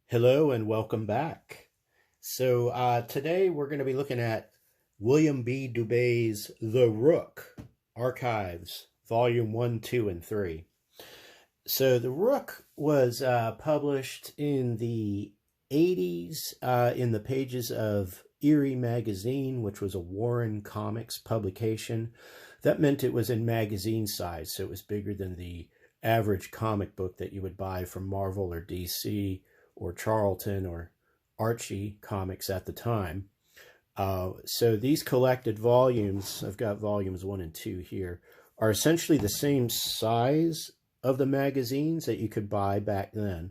Hello and welcome back. Today we're going to be looking at William B. DuBay's The Rook Archives, Volume 1, 2, and 3. So The Rook was published in the 80s in the pages of Eerie Magazine, which was a Warren Comics publication. That meant it was in magazine size, so it was bigger than the average comic book that you would buy from Marvel or DC or Charlton or Archie comics at the time. So these collected volumes, I've got volumes 1 and 2 here, are essentially the same size of the magazines that you could buy back then.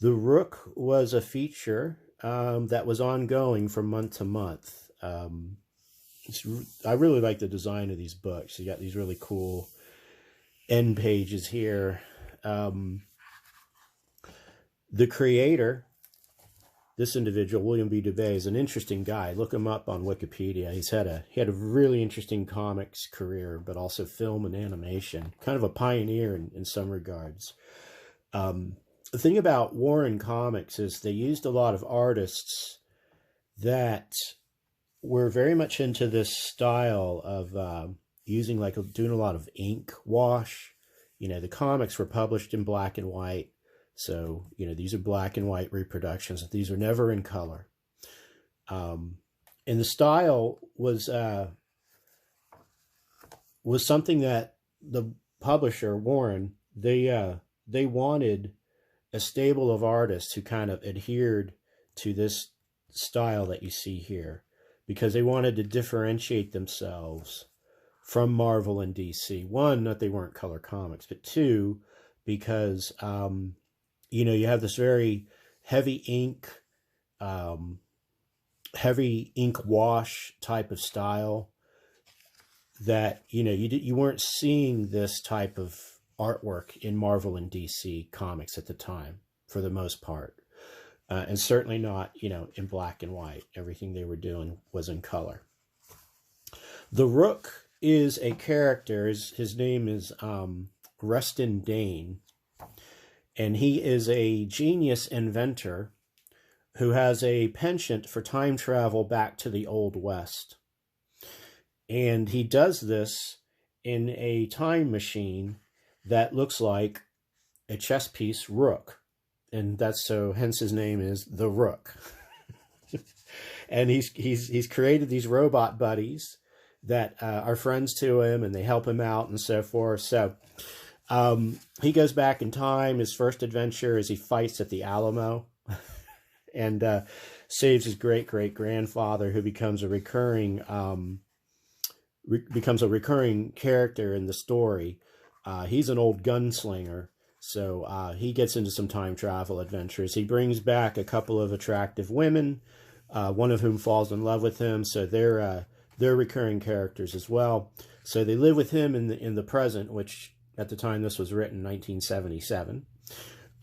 The Rook was a feature that was ongoing from month to month. I really like the design of these books. You got these really cool end pages here. The creator, this individual, William B. DuBay, is an interesting guy. Look him up on Wikipedia. He had a really interesting comics career, but also film and animation. Kind of a pioneer in some regards. The thing about Warren Comics is they used a lot of artists that were very much into this style of doing a lot of ink wash. You know, the comics were published in black and white. So, you know, these are black and white reproductions. These are never in color. And the style was something that the publisher, Warren, they wanted a stable of artists who kind of adhered to this style that you see here, because they wanted to differentiate themselves from Marvel and DC. One, that they weren't color comics, but two, because you know, you have this very heavy ink wash type of style that, you know, you weren't seeing this type of artwork in Marvel and DC comics at the time, for the most part. And certainly not, you know, in black and white. Everything they were doing was in color. The Rook is a character. His name is Reston Dane. And he is a genius inventor who has a penchant for time travel back to the Old West. And he does this in a time machine that looks like a chess piece rook. And hence his name is The Rook. And he's created these robot buddies that are friends to him, and they help him out and so forth. So he goes back in time. His first adventure is he fights at the Alamo and saves his great-great-grandfather, who becomes a recurring character in the story. He's an old gunslinger, so he gets into some time travel adventures. He brings back a couple of attractive women, one of whom falls in love with him, so they're recurring characters as well. So they live with him in the present, which at the time this was written, 1977.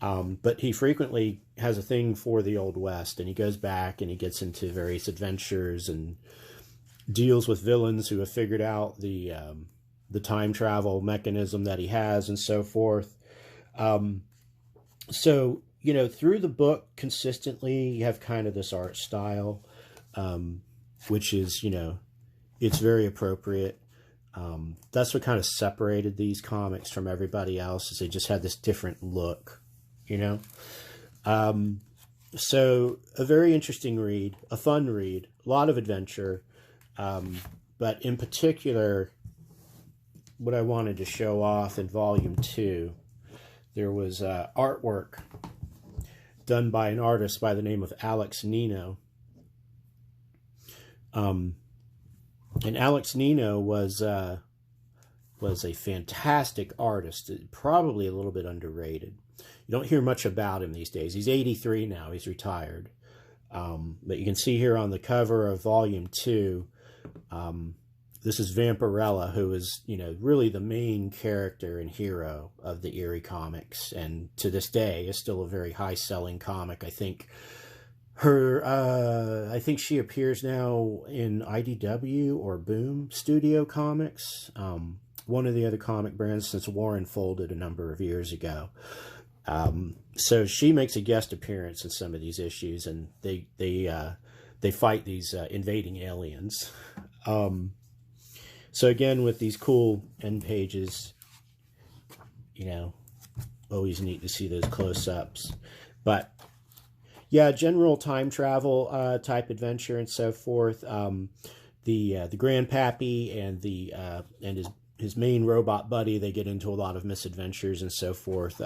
But he frequently has a thing for the Old West, and he goes back and he gets into various adventures and deals with villains who have figured out the time travel mechanism that he has and so forth. So, you know, through the book consistently, you have kind of this art style, which is, you know, it's very appropriate. That's what kind of separated these comics from everybody else, is they just had this different look, you know. So a very interesting read, a fun read, a lot of adventure. But in particular, what I wanted to show off in Volume 2, there was artwork done by an artist by the name of Alex Nino. And Alex Nino was a fantastic artist, probably a little bit underrated. You don't hear much about him these days. He's 83 now. He's retired. But you can see here on the cover of Volume 2, this is Vampirella, who is, you know, really the main character and hero of the Eerie comics, and to this day is still a very high-selling comic. I think she appears now in IDW or Boom Studio Comics, one of the other comic brands, since Warren folded a number of years ago. So she makes a guest appearance in some of these issues, and they fight these invading aliens. So again, with these cool end pages, always neat to see those close-ups. But yeah, general time travel type adventure and so forth. The grandpappy and his main robot buddy, they get into a lot of misadventures and so forth.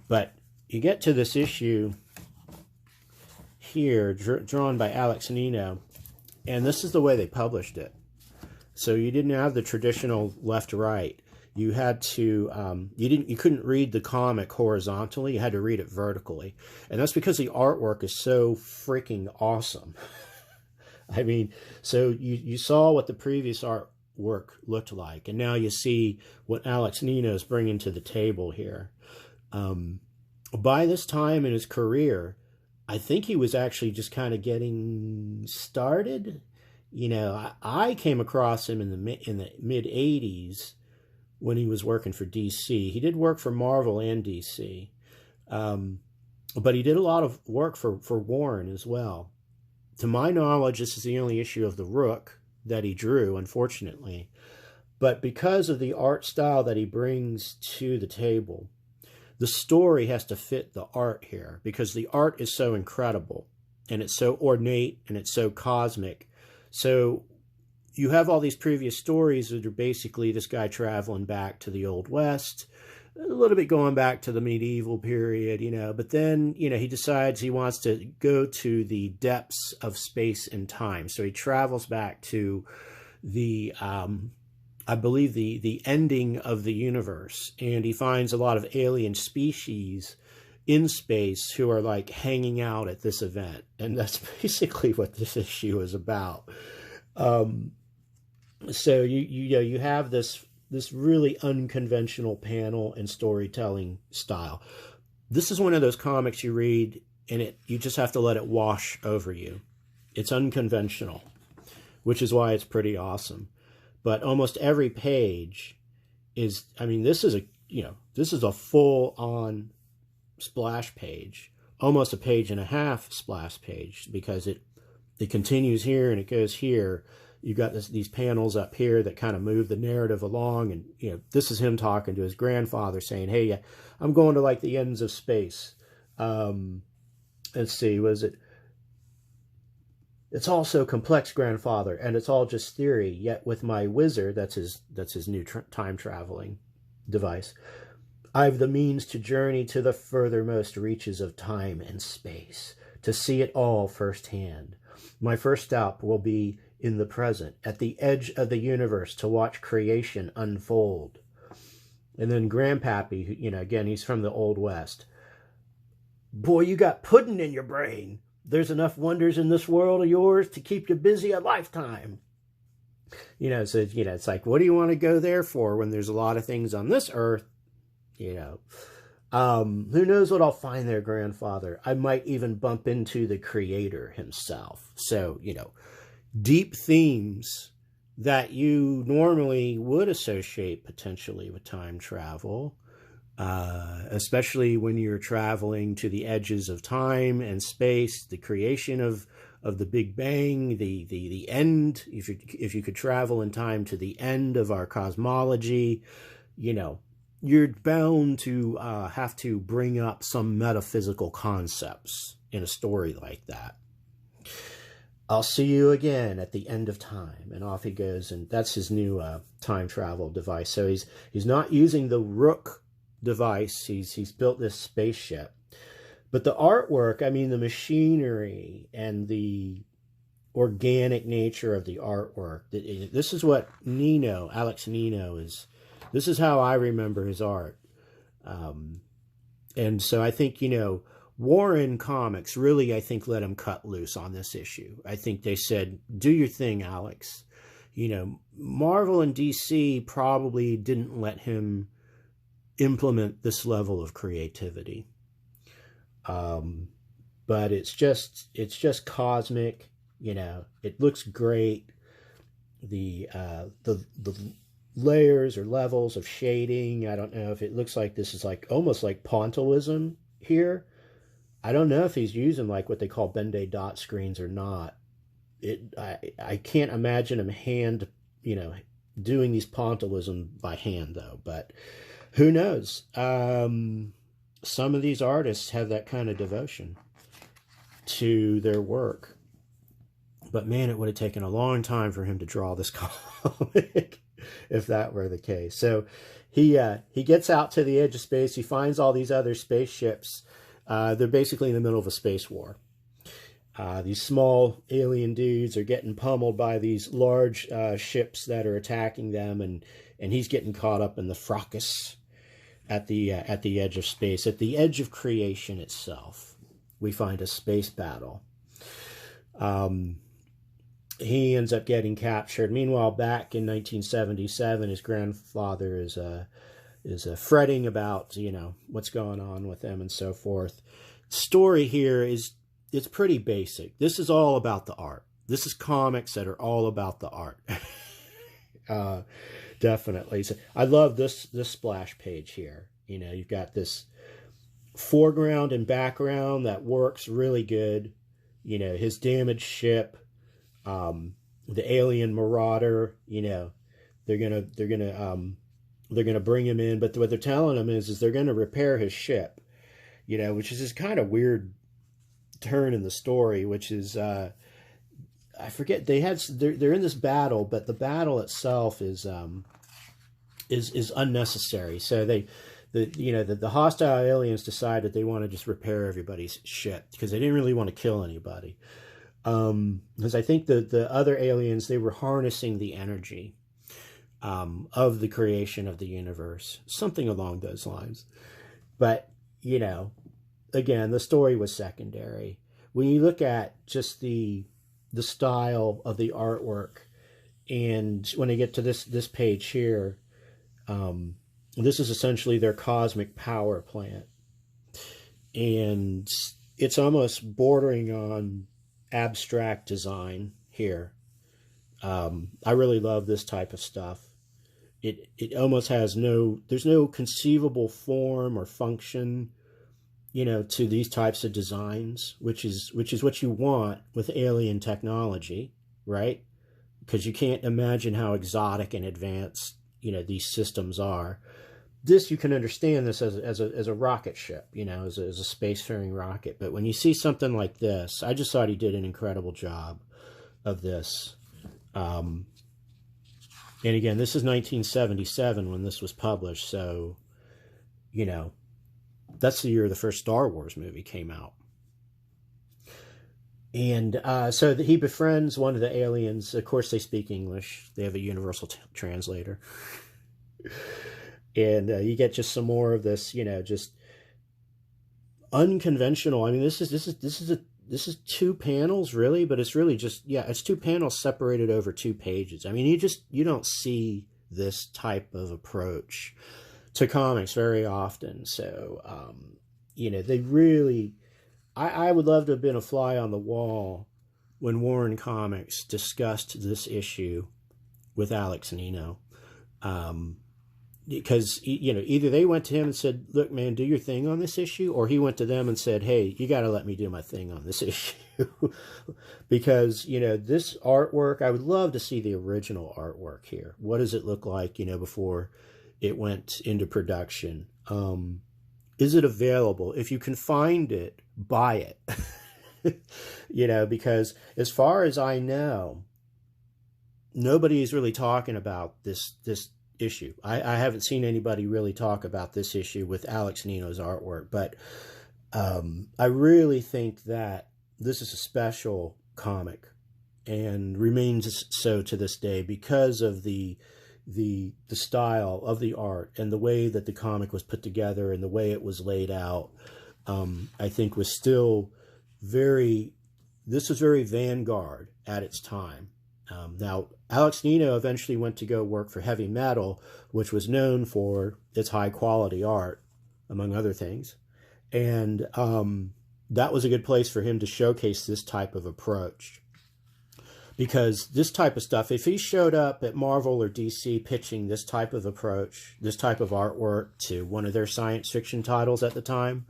But you get to this issue here, drawn by Alex Nino, and this is the way they published it. So you didn't have the traditional left-right. You had to, you couldn't read the comic horizontally. You had to read it vertically. And that's because the artwork is so freaking awesome. I mean, so you saw what the previous artwork looked like, and now you see what Alex Nino is bringing to the table here. By this time in his career, I think he was actually just kind of getting started. I came across him in the mid-'80s when he was working for DC. He did work for Marvel and DC, but he did a lot of work for Warren as well. To my knowledge, this is the only issue of the Rook that he drew, unfortunately. But because of the art style that he brings to the table, the story has to fit the art here, because the art is so incredible, and it's so ornate, and it's so cosmic. So you have all these previous stories that are basically this guy traveling back to the Old West, a little bit going back to the medieval period, but then, he decides he wants to go to the depths of space and time. So he travels back to the, I believe, the ending of the universe, and he finds a lot of alien species in space who are like hanging out at this event. And that's basically what this issue is about. So you have this really unconventional panel and storytelling style. This is one of those comics you read and you just have to let it wash over you. It's unconventional, which is why it's pretty awesome. But almost every page is, this is a full-on splash page, almost a page and a half splash page, because it continues here and it goes here. You've got these panels up here that kind of move the narrative along, and this is him talking to his grandfather, saying, "Hey, I'm going to like the ends of space." Let's see, was it? "It's all so complex, grandfather, and it's all just theory. Yet with my wizard," that's his new time traveling device, "I've the means to journey to the furthermost reaches of time and space, to see it all firsthand. My first stop will be in the present, at the edge of the universe, to watch creation unfold." And then Grandpappy, again, he's from the Old West. "Boy, you got pudding in your brain. There's enough wonders in this world of yours to keep you busy a lifetime." So, it's like, what do you want to go there for when there's a lot of things on this earth? Who knows what I'll find there, grandfather? I might even bump into the creator himself. So, deep themes that you normally would associate potentially with time travel, especially when you're traveling to the edges of time and space, the creation of the Big Bang, the end. If you could travel in time to the end of our cosmology, you're bound to have to bring up some metaphysical concepts in a story like that. "I'll see you again at the end of time," and off he goes. And that's his new time travel device. So he's not using the Rook device. He's built this spaceship. But the artwork, the machinery and the organic nature of the artwork, this is what Alex Nino is. This is how I remember his art. And so I think, Warren Comics really, let him cut loose on this issue. I think they said, "Do your thing, Alex." Marvel and DC probably didn't let him implement this level of creativity. But it's just cosmic. It looks great. The layers or levels of shading. I don't know if it looks like this is like almost like pointillism here. I don't know if he's using like what they call Ben-Day dot screens or not. I can't imagine him doing these pointillism by hand though, but who knows? Some of these artists have that kind of devotion to their work. But man, it would have taken a long time for him to draw this comic if that were the case. So he gets out to the edge of space. He finds all these other spaceships. They're basically in the middle of a space war. These small alien dudes are getting pummeled by these large ships that are attacking them, and he's getting caught up in the fracas at the edge of space, at the edge of creation itself. We find a space battle. He ends up getting captured. Meanwhile, back in 1977, his grandfather is fretting about what's going on with them and so forth. Story here it's pretty basic. This is all about the art. This is comics that are all about the art. Definitely. So I love this splash page here. You've got this foreground and background that works really good. His damaged ship. The alien marauder, they're gonna bring him in, but what they're telling him is they're gonna repair his ship, which is this kind of weird turn in the story, which is I forget they're in this battle, but the battle itself is unnecessary. So the hostile aliens decide that they want to just repair everybody's ship because they didn't really want to kill anybody. Because I think the other aliens, they were harnessing the energy of the creation of the universe, something along those lines. But again, the story was secondary. When you look at just the style of the artwork, and when I get to this page here, this is essentially their cosmic power plant, and it's almost bordering on abstract design here. I really love this type of stuff. It almost has there's no conceivable form or function, to these types of designs, which is what you want with alien technology, right? Because you can't imagine how exotic and advanced, these systems are. This, you can understand this as a rocket ship, as a spacefaring rocket. But when you see something like this, I just thought he did an incredible job of this. And again, this is 1977 when this was published. So, that's the year the first Star Wars movie came out. And so he befriends one of the aliens. Of course, they speak English. They have a universal translator. And you get just some more of this, just unconventional. I mean, this is 2 panels really, but it's really just, it's 2 panels separated over 2 pages. I mean, you don't see this type of approach to comics very often. So, they really, I would love to have been a fly on the wall when Warren Comics discussed this issue with Alex Nino. Because, either they went to him and said, look, man, do your thing on this issue, or he went to them and said, hey, you got to let me do my thing on this issue. Because, this artwork, I would love to see the original artwork here. What does it look like, before it went into production? Is it available? If you can find it, buy it. Because as far as I know, nobody is really talking about this issue. I haven't seen anybody really talk about this issue with Alex Nino's artwork, but I really think that this is a special comic and remains so to this day because of the style of the art and the way that the comic was put together and the way it was laid out. I think was still this was very vanguard at its time. Now, Alex Nino eventually went to go work for Heavy Metal, which was known for its high-quality art, among other things. And that was a good place for him to showcase this type of approach. because this type of stuff, if he showed up at Marvel or DC pitching this type of approach, this type of artwork to one of their science fiction titles at the time,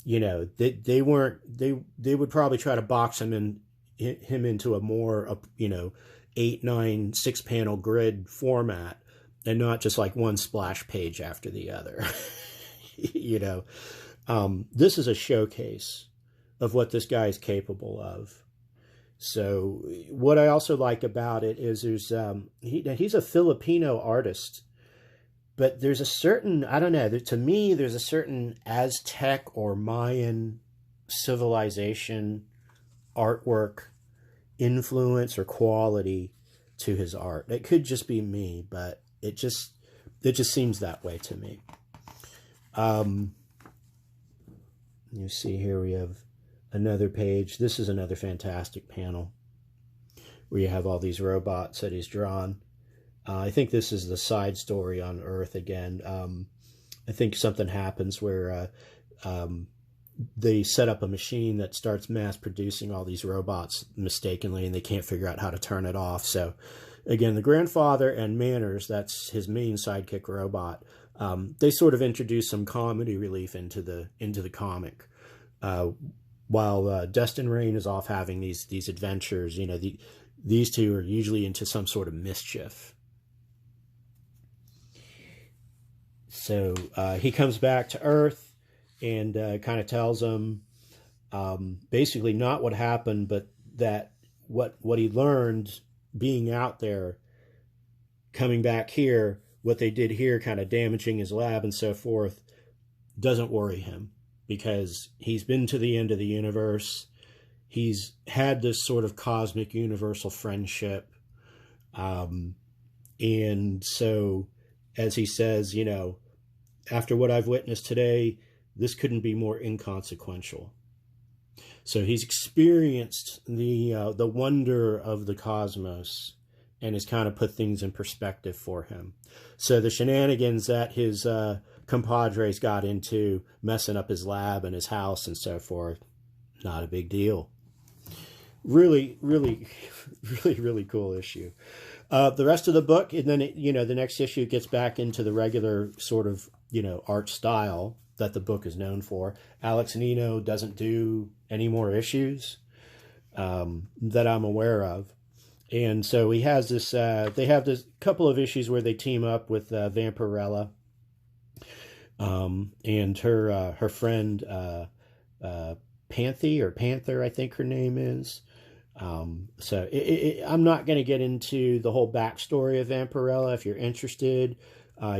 you know, they would probably try to box him into a more, you know, 8, 9, 6-panel grid format, and not just like one splash page after the other. You know, this is a showcase of what this guy is capable of. So what I also like about it is there's he's a Filipino artist, but there's a certain, I don't know, to me there's a certain Aztec or Mayan civilization artwork influence or quality to his art. It could just be me, but it just seems that way to me. You see here we have another page. This is another fantastic panel where you have all these robots that he's drawn. I think this is the side story on Earth again. I think something happens where they set up a machine that starts mass producing all these robots mistakenly, and they can't figure out how to turn it off. So again, the grandfather and Manners, that's his main sidekick robot, they sort of introduce some comedy relief into the comic. While Destin Rain is off having these adventures, you know, these two are usually into some sort of mischief. So he comes back to Earth and kind of tells them basically not what happened, but that what he learned being out there, coming back here, what they did here, kind of damaging his lab and so forth, doesn't worry him, because he's been to the end of the universe. He's had this sort of cosmic universal friendship. And so, as he says, you know, after what I've witnessed today, this couldn't be more inconsequential. So he's experienced the wonder of the cosmos and has kind of put things in perspective for him. So the shenanigans that his compadres got into, messing up his lab and his house and so forth, not a big deal. Really, really, really, really cool issue. The rest of the book, and then, you know, the next issue gets back into the regular sort of, you know, art style that the book is known for. Alex Nino doesn't do any more issues that I'm aware of. And so he has this, they have this couple of issues where they team up with Vampirella and her friend Panther, I think her name is. So I'm not going to get into the whole backstory of Vampirella. If you're interested,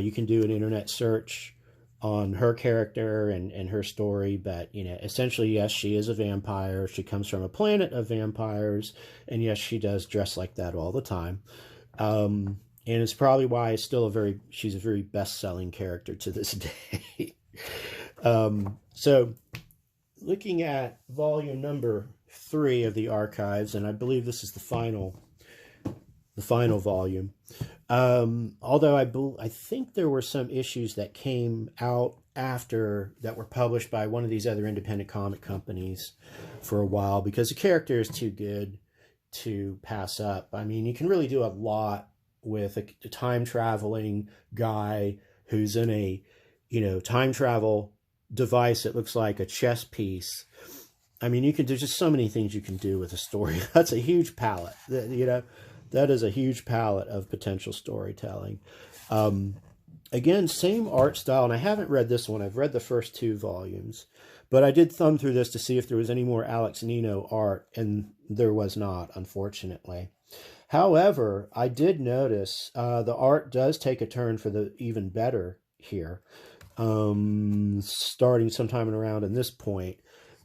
you can do an internet search on her character and her story. But, you know, essentially, yes, she is a vampire. She comes from a planet of vampires. And yes, she does dress like that all the time. And it's probably why it's still she's a very best-selling character to this day. So looking at volume number 3 of the archives, and I believe this is the final volume. Although I think there were some issues that came out after that were published by one of these other independent comic companies for a while, because the character is too good to pass up. I mean, you can really do a lot with a time traveling guy who's in a, you know, time travel device that looks like a chess piece. I mean, there's just so many things you can do with a story. That's a huge palette, you know. That is a huge palette of potential storytelling. Again, same art style, and I haven't read this one. I've read the first 2 volumes, but I did thumb through this to see if there was any more Alex Nino art, and there was not, unfortunately. However, I did notice the art does take a turn for the even better here. Starting sometime around in this point,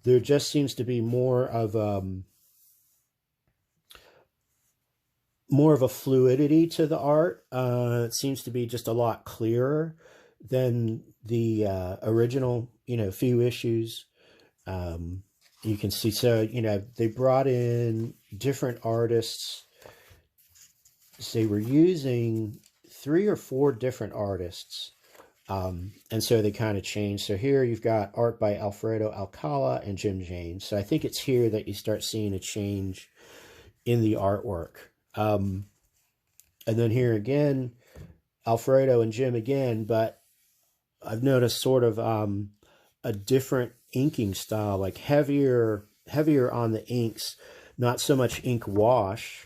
there just seems to be more of a fluidity to the art. It seems to be just a lot clearer than the original, you know, few issues. You can see, so, you know, they brought in different artists. So they were using 3 or 4 different artists And so they kind of changed. So here you've got art by Alfredo Alcala and Jim James. So I think it's here that you start seeing a change in the artwork. And then here again, Alfredo and Jim again, but I've noticed sort of a different inking style, like heavier on the inks, not so much ink wash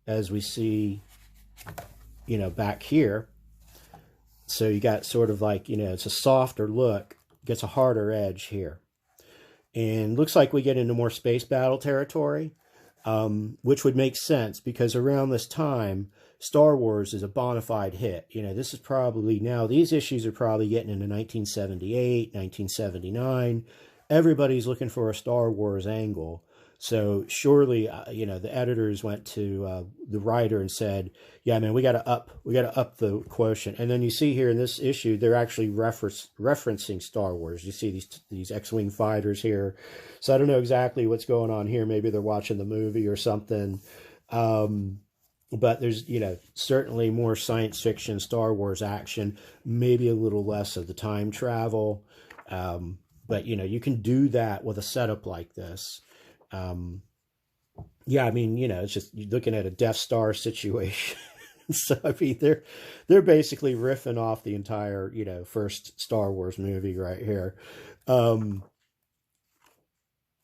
as we see, you know, back here. So you got sort of like, you know, it's a softer look, gets a harder edge here. And looks like we get into more space battle territory, which would make sense because around this time, Star Wars is a bona fide hit. You know, this is probably now, these issues are probably getting into 1978, 1979. Everybody's looking for a Star Wars angle. So surely, you know, the editors went to the writer and said, yeah, man, we got to up the quotient. And then you see here in this issue, they're actually referencing Star Wars. You see these X-Wing fighters here. So I don't know exactly what's going on here. Maybe they're watching the movie or something. But there's, you know, certainly more science fiction, Star Wars action, maybe a little less of the time travel. But, you know, you can do that with a setup like this. Yeah, I mean, you know, it's just you're looking at a Death Star situation. So, I mean, they're basically riffing off the entire, you know, first Star Wars movie right here.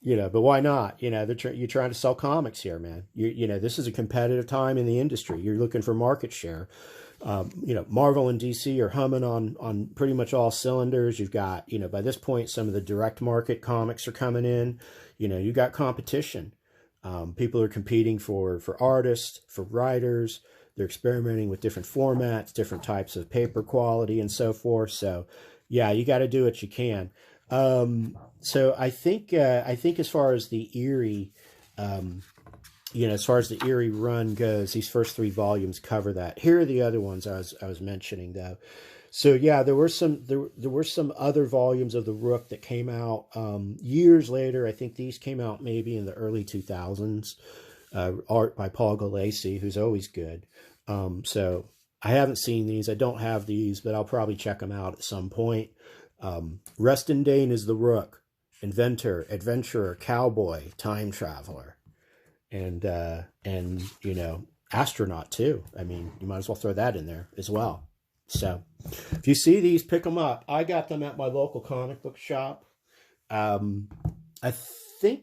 You know, but why not? You know, you're trying to sell comics here, man. You know, this is a competitive time in the industry. You're looking for market share. You know, Marvel and DC are humming on pretty much all cylinders. You've got, you know, by this point, some of the direct market comics are coming in. You know, you got competition. People are competing for artists, for writers. They're experimenting with different formats, different types of paper quality, and so forth. So, yeah, you got to do what you can. So I think as far as the Eerie, you know, as far as the Eerie run goes, these first 3 volumes cover that. Here are the other ones I was mentioning though. So yeah, there were some other volumes of the Rook that came out years later. I think these came out maybe in the early 2000s. Art by Paul Gulacy, who's always good. So I haven't seen these. I don't have these, but I'll probably check them out at some point. Reston Dane is the Rook, inventor, adventurer, cowboy, time traveler, and you know, astronaut too. I mean, you might as well throw that in there as well. So if you see these, pick them up. I got them at my local comic book shop. I think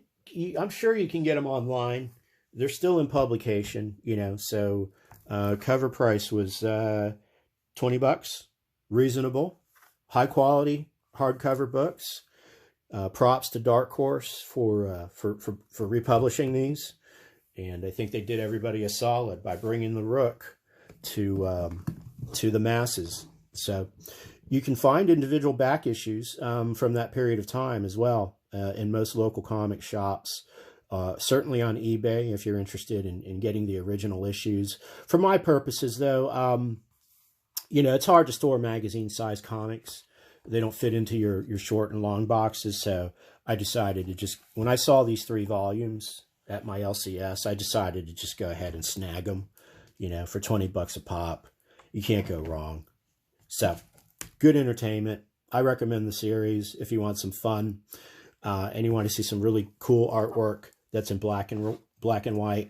I'm sure you can get them online. They're still in publication, you know. So cover price was $20, reasonable. High quality hardcover books. Props to Dark Horse for republishing these, and I think they did everybody a solid by bringing the Rook to the masses. So you can find individual back issues from that period of time as well in most local comic shops. Certainly on eBay if you're interested in getting the original issues. For my purposes, though, you know, it's hard to store magazine-sized comics. They don't fit into your short and long boxes, so I decided to just, when I saw these 3 volumes at my LCS, I decided to just go ahead and snag them, you know, for $20 a pop. You can't go wrong. So, good entertainment. I recommend the series if you want some fun, and you want to see some really cool artwork that's in black and white.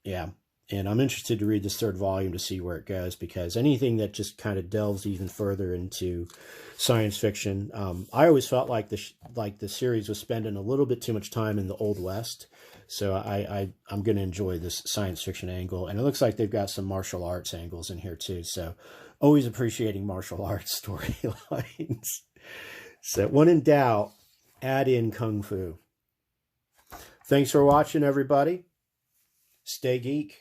Yeah. And I'm interested to read this 3rd volume to see where it goes, because anything that just kind of delves even further into science fiction, I always felt like the series was spending a little bit too much time in the Old West. So I'm going to enjoy this science fiction angle, and it looks like they've got some martial arts angles in here too. So always appreciating martial arts storylines. So when in doubt, add in Kung Fu. Thanks for watching, everybody. Stay geek.